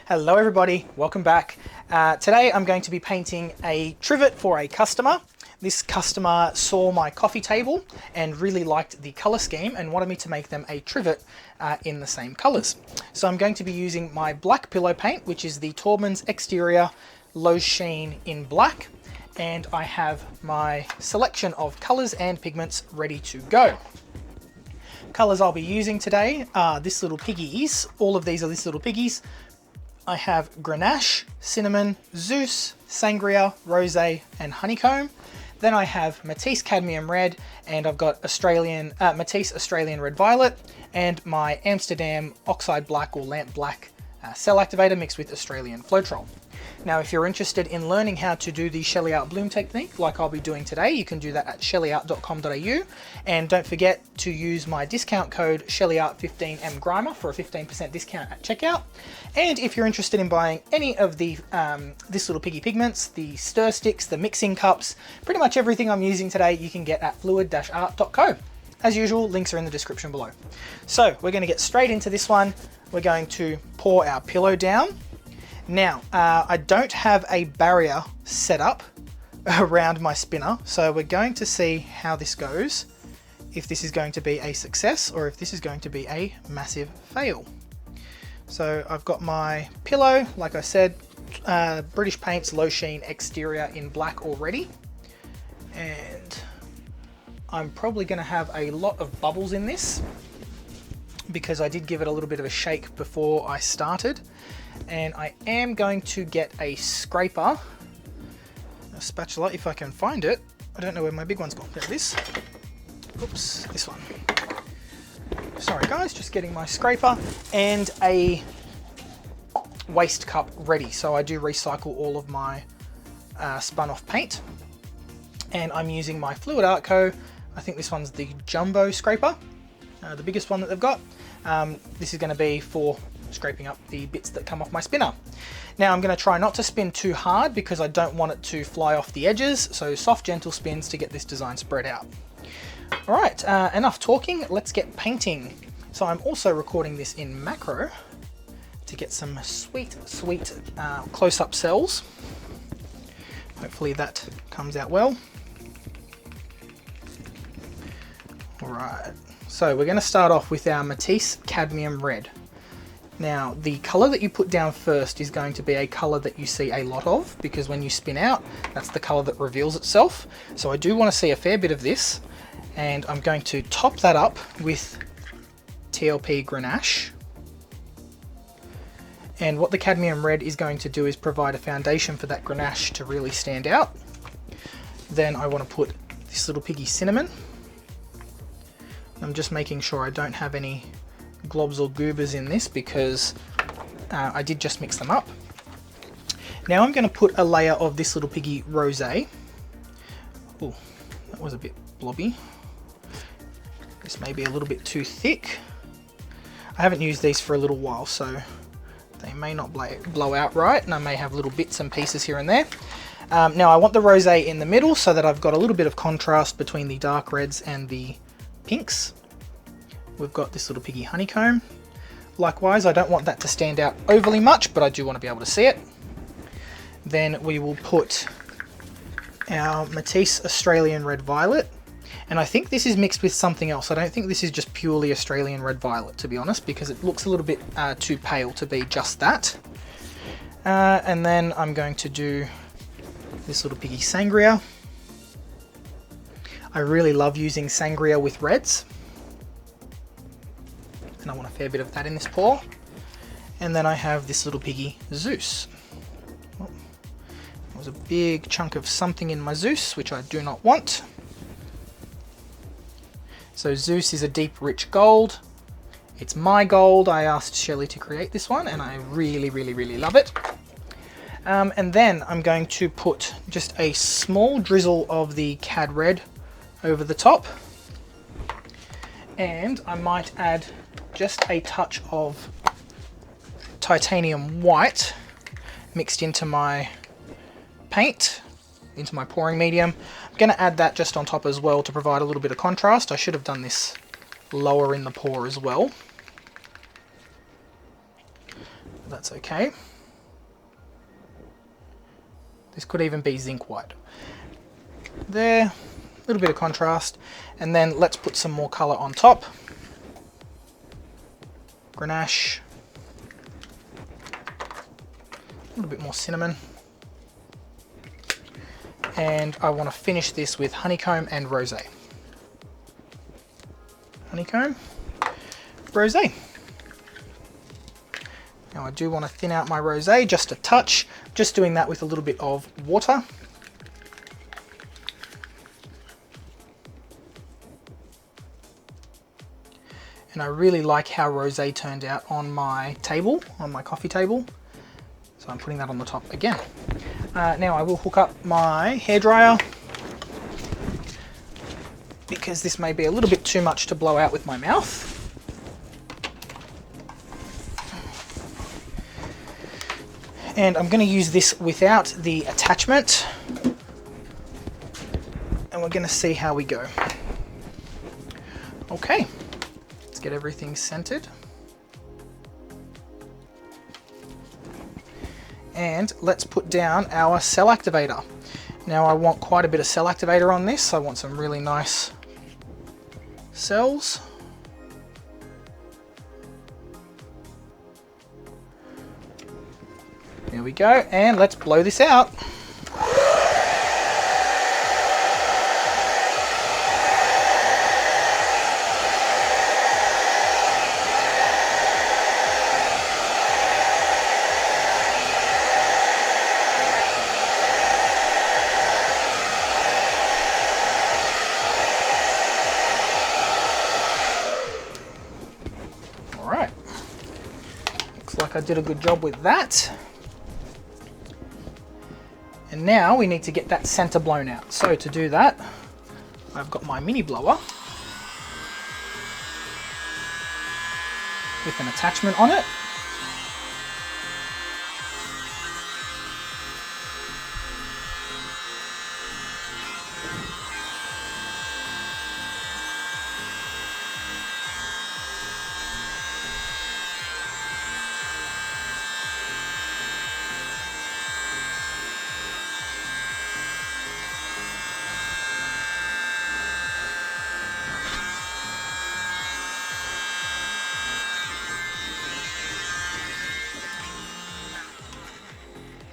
Hello everybody, welcome back. Today I'm going to be painting a trivet for a customer. This customer saw my coffee table and really liked the colour scheme and wanted me to make them a trivet in the same colours. So I'm going to be using my black pillow paint, which is the Taubman's Exterior Low Sheen in black, and I have my selection of colours and pigments ready to go. Colours I'll be using today are This Little Piggies. All of these are This Little Piggies. I have Grenache, Cinnamon, Zeus, Sangria, Rosé and Honeycomb. Then I have Matisse Cadmium Red, and I've got Matisse Australian Red Violet, and my Amsterdam Oxide Black or Lamp Black cell activator mixed with Australian Floetrol. Now, if you're interested in learning how to do the Sheleeart Bloom technique, like I'll be doing today, you can do that at sheleeart.com.au. And don't forget to use my discount code Sheleeart15mgrimer for a 15% discount at checkout. And if you're interested in buying any of the This Little Piggy pigments, the stir sticks, the mixing cups, pretty much everything I'm using today, you can get at fluid-art.co. As usual, links are in the description below. So we're going to get straight into this one. We're going to pour our pillow down. Now, I don't have a barrier set up around my spinner, so we're going to see how this goes, if this is going to be a success or if this is going to be a massive fail. So I've got my pillow, like I said, British Paints Low Sheen Exterior in black already, and I'm probably going to have a lot of bubbles in this because I did give it a little bit of a shake before I started. And I am going to get a scraper, a spatula if I can find it. I don't know where my big one's gone. There it is. Oops, this one. Sorry guys, just getting my scraper and a waste cup ready. So I do recycle all of my spun off paint. And I'm using my Fluid Art Co. I think this one's the jumbo scraper, the biggest one that they've got. This is going to be for scraping up the bits that come off my spinner. Now I'm going to try not to spin too hard because I don't want it to fly off the edges, so soft gentle spins to get this design spread out. Alright, enough talking, let's get painting. So I'm also recording this in macro to get some sweet close-up cells. Hopefully that comes out well. Alright, so we're going to start off with our Matisse Cadmium Red. Now, the colour that you put down first is going to be a colour that you see a lot of, because when you spin out, that's the colour that reveals itself. So I do want to see a fair bit of this, and I'm going to top that up with TLP Grenache. And what the Cadmium Red is going to do is provide a foundation for that Grenache to really stand out. Then I want to put This Little Piggy Cinnamon. I'm just making sure I don't have any globs or goobers in this because I did just mix them up. Now I'm going to put a layer of This Little Piggy Rosé. Oh, that was a bit blobby. This may be a little bit too thick. I haven't used these for a little while, so they may not blow out right, and I may have little bits and pieces here and there. Now I want the rosé in the middle so that I've got a little bit of contrast between the dark reds and the pinks. We've got This Little Piggy Honeycomb. Likewise, I don't want that to stand out overly much, but I do want to be able to see it. Then we will put our Matisse Australian Red Violet. And I think this is mixed with something else. I don't think this is just purely Australian Red Violet, to be honest, because it looks a little bit too pale to be just that. And then I'm going to do This Little Piggy Sangria. I really love using Sangria with reds. And I want a fair bit of that in this pour. And then I have This Little Piggy Zeus. Oh, there was a big chunk of something in my Zeus, which I do not want. So Zeus is a deep, rich gold. It's my gold. I asked Shelee to create this one, and I really, really, really love it. And then I'm going to put just a small drizzle of the Cad Red over the top. And I might add just a touch of titanium white mixed into my paint, into my pouring medium. I'm going to add that just on top as well to provide a little bit of contrast. I should have done this lower in the pour as well. That's okay. This could even be zinc white. There, a little bit of contrast. And then let's put some more color on top. Grenache. A little bit more cinnamon. And I want to finish this with honeycomb and rosé. Honeycomb, rosé. Now I do want to thin out my rosé just a touch, just doing that with a little bit of water. And I really like how rosé turned out on my table, on my coffee table. So I'm putting that on the top again. Now I will hook up my hairdryer because this may be a little bit too much to blow out with my mouth. And I'm going to use this without the attachment. And we're going to see how we go. Okay, let's get everything centered. And let's put down our cell activator. Now I want quite a bit of cell activator on this. I want some really nice cells. There we go, and let's blow this out. All right, looks like I did a good job with that. And now we need to get that center blown out. So to do that, I've got my mini blower with an attachment on it.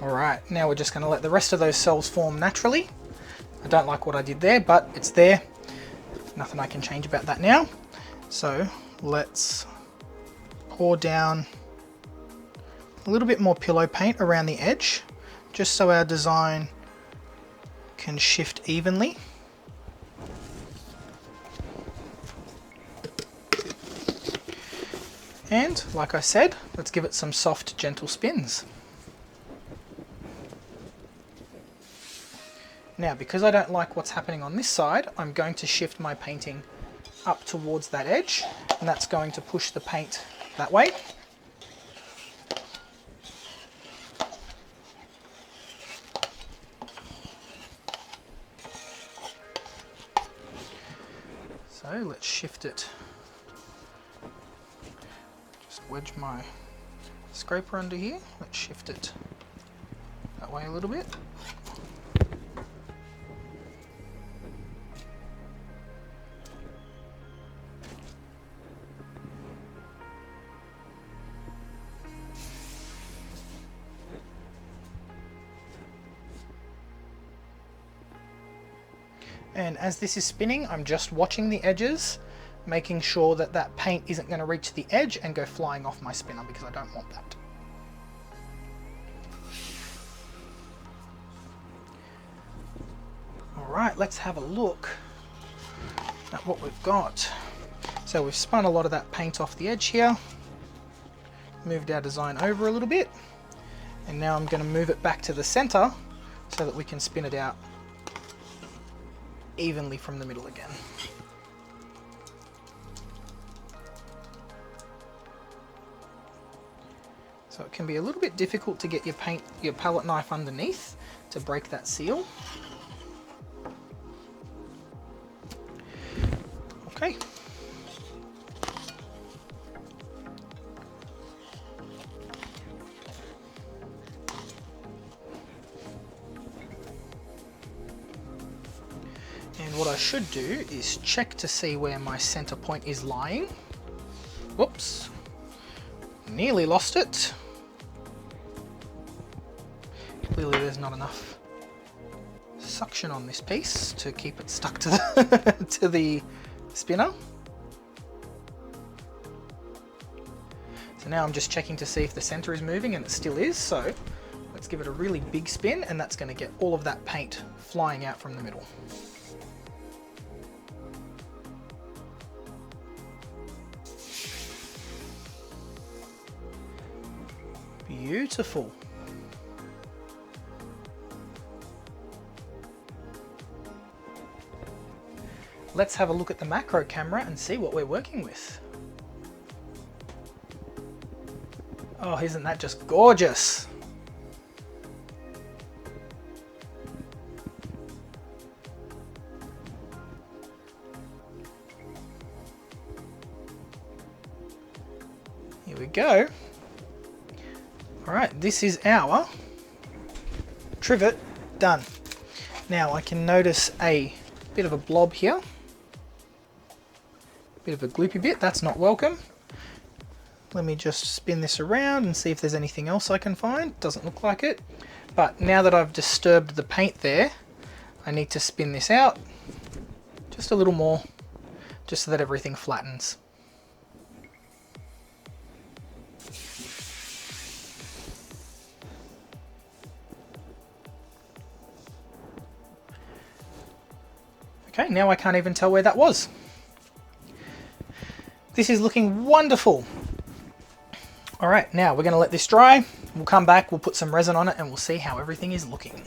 Alright, now we're just going to let the rest of those cells form naturally. I don't like what I did there, but it's there. Nothing I can change about that now. So let's pour down a little bit more pillow paint around the edge, just so our design can shift evenly. And like I said, let's give it some soft, gentle spins. Now, because I don't like what's happening on this side, I'm going to shift my painting up towards that edge, and that's going to push the paint that way. So let's shift it. Just wedge my scraper under here. Let's shift it that way a little bit. And as this is spinning, I'm just watching the edges, making sure that that paint isn't going to reach the edge and go flying off my spinner, because I don't want that. Alright, let's have a look at what we've got. So we've spun a lot of that paint off the edge here, moved our design over a little bit, and now I'm going to move it back to the center so that we can spin it out evenly from the middle again. So it can be a little bit difficult to get your palette knife underneath to break that seal. Okay. what I should do is check to see where my center point is lying. Whoops, nearly lost it. Clearly there's not enough suction on this piece to keep it stuck to the, to the spinner. So now I'm just checking to see if the center is moving, and it still is, so let's give it a really big spin, and that's going to get all of that paint flying out from the middle. Beautiful. Let's have a look at the macro camera and see what we're working with. Oh, isn't that just gorgeous? Here we go. All right, this is our trivet done. Now I can notice a bit of a blob here. Bit of a gloopy bit, that's not welcome. Let me just spin this around and see if there's anything else I can find. Doesn't look like it. But now that I've disturbed the paint there, I need to spin this out just a little more, just so that everything flattens. Okay, now I can't even tell where that was. This is looking wonderful. All right, now we're going to let this dry. We'll come back, we'll put some resin on it, and we'll see how everything is looking.